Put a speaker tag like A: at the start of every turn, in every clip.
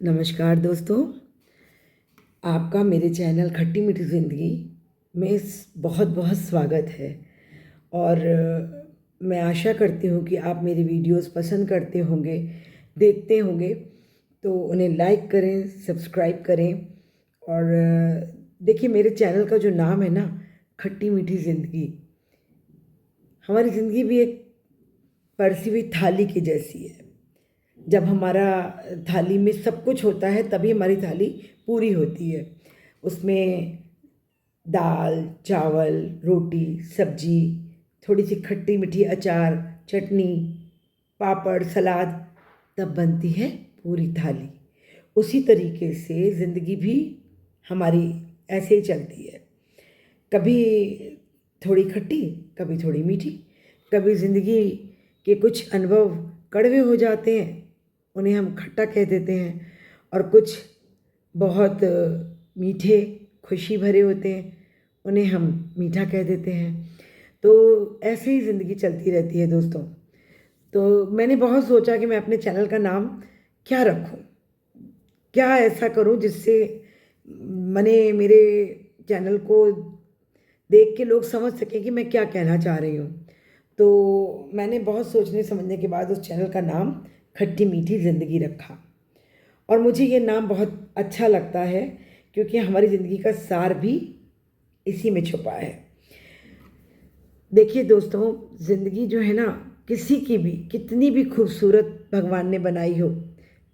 A: नमस्कार दोस्तों, आपका मेरे चैनल खट्टी मीठी ज़िंदगी में बहुत बहुत स्वागत है। और मैं आशा करती हूँ कि आप मेरी वीडियोस पसंद करते होंगे, देखते होंगे, तो उन्हें लाइक करें, सब्सक्राइब करें। और देखिए, मेरे चैनल का जो नाम है ना, खट्टी मीठी ज़िंदगी, हमारी ज़िंदगी भी एक परसी हुई थाली की जैसी है। जब हमारा थाली में सब कुछ होता है तभी हमारी थाली पूरी होती है। उसमें दाल, चावल, रोटी, सब्जी, थोड़ी सी खट्टी मीठी अचार, चटनी, पापड़, सलाद, तब बनती है पूरी थाली। उसी तरीके से ज़िंदगी भी हमारी ऐसे ही चलती है। कभी थोड़ी खट्टी, कभी थोड़ी मीठी। कभी ज़िंदगी के कुछ अनुभव कड़वे हो जाते हैं, उन्हें हम खट्टा कह देते हैं। और कुछ बहुत मीठे, खुशी भरे होते हैं, उन्हें हम मीठा कह देते हैं। तो ऐसे ही ज़िंदगी चलती रहती है दोस्तों। तो मैंने बहुत सोचा कि मैं अपने चैनल का नाम क्या रखूं, क्या ऐसा करूं जिससे मेरे चैनल को देख के लोग समझ सकें कि मैं क्या कहना चाह रही हूँ। तो मैंने बहुत सोचने समझने के बाद उस चैनल का नाम खट्टी मीठी ज़िंदगी रखा। और मुझे ये नाम बहुत अच्छा लगता है क्योंकि हमारी ज़िंदगी का सार भी इसी में छुपा है। देखिए दोस्तों, ज़िंदगी जो है ना, किसी की भी कितनी भी खूबसूरत भगवान ने बनाई हो,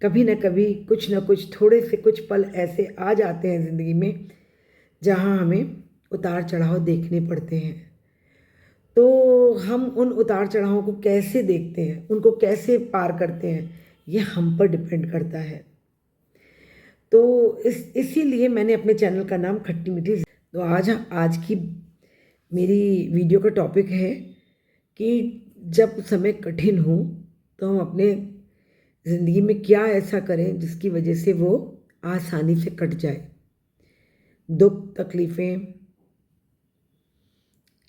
A: कभी ना कभी कुछ ना कुछ थोड़े से कुछ पल ऐसे आ जाते हैं ज़िंदगी में जहाँ हमें उतार चढ़ाव देखने पड़ते हैं। तो हम उन उतार चढ़ावों को कैसे देखते हैं, उनको कैसे पार करते हैं, ये हम पर डिपेंड करता है। तो इसीलिए मैंने अपने चैनल का नाम खट्टी मीठी। तो आज की मेरी वीडियो का टॉपिक है कि जब समय कठिन हो तो हम अपने ज़िंदगी में क्या ऐसा करें जिसकी वजह से वो आसानी से कट जाए। दुख तकलीफ़ें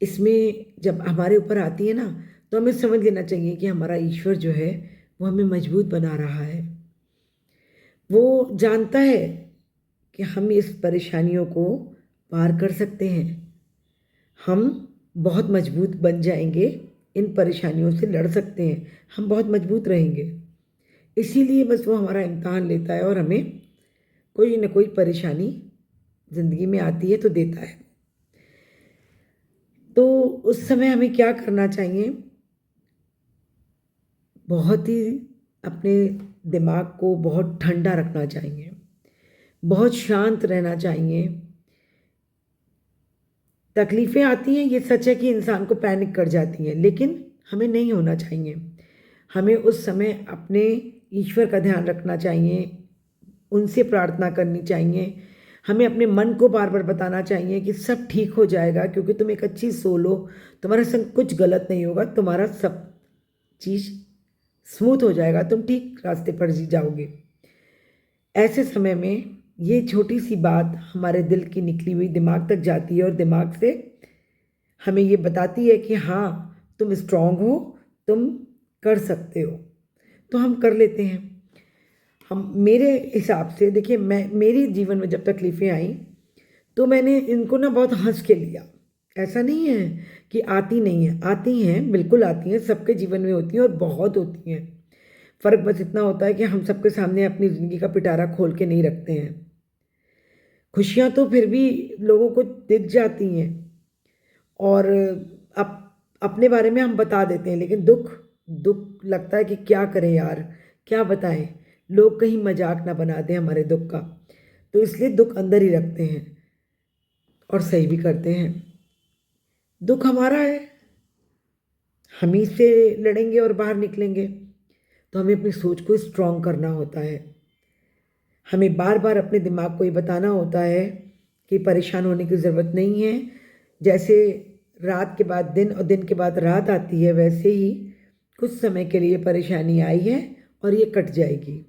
A: इसमें जब हमारे ऊपर आती है ना, तो हमें समझ लेना चाहिए कि हमारा ईश्वर जो है वो हमें मजबूत बना रहा है। वो जानता है कि हम इस परेशानियों को पार कर सकते हैं। हम बहुत मजबूत बन जाएंगे, इन परेशानियों से लड़ सकते हैं, हम बहुत मजबूत रहेंगे। इसीलिए बस वो हमारा इम्तहान लेता है और हमें कोई ना कोई परेशानी ज़िंदगी में आती है तो देता है। तो उस समय हमें क्या करना चाहिए? बहुत ही अपने दिमाग को बहुत ठंडा रखना चाहिए, बहुत शांत रहना चाहिए। तकलीफ़ें आती हैं, ये सच है कि इंसान को पैनिक कर जाती हैं, लेकिन हमें नहीं होना चाहिए। हमें उस समय अपने ईश्वर का ध्यान रखना चाहिए, उनसे प्रार्थना करनी चाहिए। हमें अपने मन को बार बार बताना चाहिए कि सब ठीक हो जाएगा, क्योंकि तुम एक अच्छी सोल हो, तुम्हारे संग कुछ गलत नहीं होगा, तुम्हारा सब चीज़ स्मूथ हो जाएगा, तुम ठीक रास्ते पर जी जाओगे। ऐसे समय में ये छोटी सी बात हमारे दिल की निकली हुई दिमाग तक जाती है और दिमाग से हमें ये बताती है कि हाँ, तुम स्ट्रांग हो, तुम कर सकते हो। तो हम कर लेते हैं। हम मेरे हिसाब से देखिए, मैं मेरे जीवन में जब तकलीफ़ें आई तो मैंने इनको ना बहुत हंस के लिया। ऐसा नहीं है कि आती नहीं है, आती हैं, बिल्कुल आती हैं, सबके जीवन में होती हैं और बहुत होती हैं। फ़र्क बस इतना होता है कि हम सबके सामने अपनी ज़िंदगी का पिटारा खोल के नहीं रखते हैं। खुशियाँ तो फिर भी लोगों को दिख जाती हैं और अपने बारे में हम बता देते हैं, लेकिन दुख दुख लगता है कि क्या करें यार, क्या बताएं, लोग कहीं मजाक ना बना दें हमारे दुख का। तो इसलिए दुख अंदर ही रखते हैं और सही भी करते हैं। दुख हमारा है, हम ही से लड़ेंगे और बाहर निकलेंगे। तो हमें अपनी सोच को स्ट्रॉन्ग करना होता है। हमें बार बार अपने दिमाग को ये बताना होता है कि परेशान होने की ज़रूरत नहीं है। जैसे रात के बाद दिन और दिन के बाद रात आती है, वैसे ही कुछ समय के लिए परेशानी आई है और ये कट जाएगी।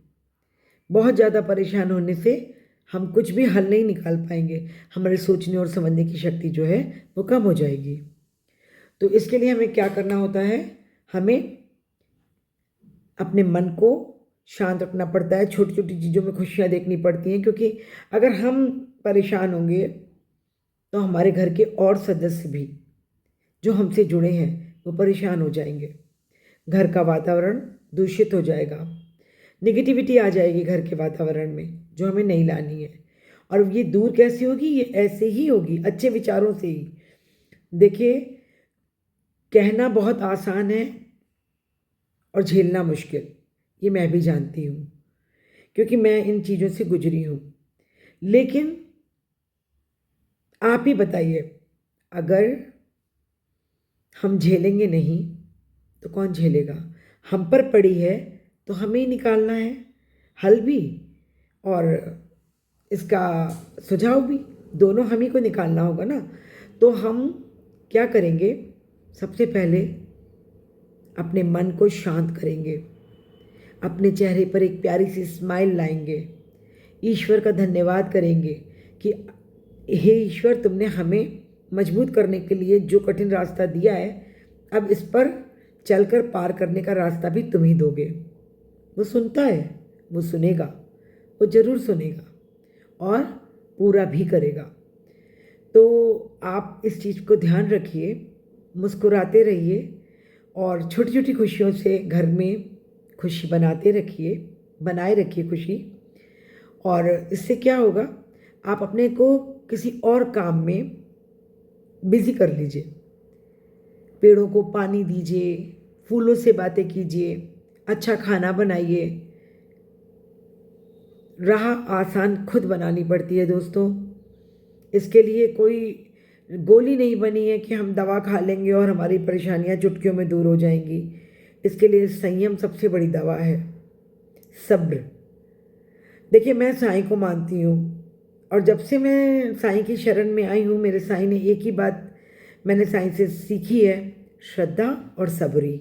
A: बहुत ज़्यादा परेशान होने से हम कुछ भी हल नहीं निकाल पाएंगे। हमारे सोचने और समझने की शक्ति जो है वो कम हो जाएगी। तो इसके लिए हमें क्या करना होता है? हमें अपने मन को शांत रखना पड़ता है, छोटी छोटी चीज़ों में खुशियाँ देखनी पड़ती हैं, क्योंकि अगर हम परेशान होंगे तो हमारे घर के और सदस्य भी जो हमसे जुड़े हैं वो परेशान हो जाएंगे। घर का वातावरण दूषित हो जाएगा, नेगेटिविटी आ जाएगी घर के वातावरण में, जो हमें नहीं लानी है। और ये दूर कैसे होगी? ये ऐसे ही होगी, अच्छे विचारों से ही। देखिए, कहना बहुत आसान है और झेलना मुश्किल, ये मैं भी जानती हूँ, क्योंकि मैं इन चीज़ों से गुजरी हूँ। लेकिन आप ही बताइए, अगर हम झेलेंगे नहीं तो कौन झेलेगा? हम पर पड़ी है तो हमें ही निकालना है हल भी, और इसका सुझाव भी। दोनों हम ही को निकालना होगा ना। तो हम क्या करेंगे? सबसे पहले अपने मन को शांत करेंगे, अपने चेहरे पर एक प्यारी सी स्माइल लाएंगे, ईश्वर का धन्यवाद करेंगे कि हे ईश्वर, तुमने हमें मजबूत करने के लिए जो कठिन रास्ता दिया है, अब इस पर चलकर पार करने का रास्ता भी तुम ही दोगे। वो सुनता है, वो सुनेगा, वो ज़रूर सुनेगा और पूरा भी करेगा। तो आप इस चीज़ को ध्यान रखिए, मुस्कुराते रहिए और छोटी छोटी खुशियों से घर में खुशी बनाए रखिए खुशी। और इससे क्या होगा? आप अपने को किसी और काम में बिज़ी कर लीजिए। पेड़ों को पानी दीजिए, फूलों से बातें कीजिए, अच्छा खाना बनाइए। राह आसान खुद बनानी पड़ती है दोस्तों। इसके लिए कोई गोली नहीं बनी है कि हम दवा खा लेंगे और हमारी परेशानियां चुटकियों में दूर हो जाएंगी। इसके लिए संयम सबसे बड़ी दवा है, सब्र। देखिए, मैं साईं को मानती हूँ और जब से मैं साईं की शरण में आई हूँ, मेरे साईं ने एक ही बात मैंने साईं से सीखी है, श्रद्धा और सबरी।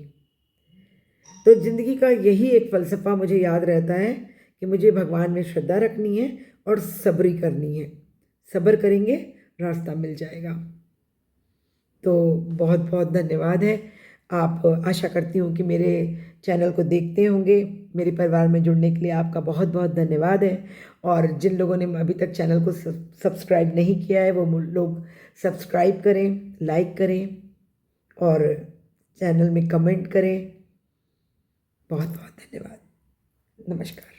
A: तो ज़िंदगी का यही एक फ़लसफ़ा मुझे याद रहता है कि मुझे भगवान में श्रद्धा रखनी है और सबरी करनी है। सब्र करेंगे, रास्ता मिल जाएगा। तो बहुत बहुत धन्यवाद है। आप, आशा करती हूँ कि मेरे चैनल को देखते होंगे। मेरे परिवार में जुड़ने के लिए आपका बहुत बहुत धन्यवाद है। और जिन लोगों ने अभी तक चैनल को सब्सक्राइब नहीं किया है, वो लोग सब्सक्राइब करें, लाइक करें और चैनल में कमेंट करें। बहुत बहुत धन्यवाद। नमस्कार।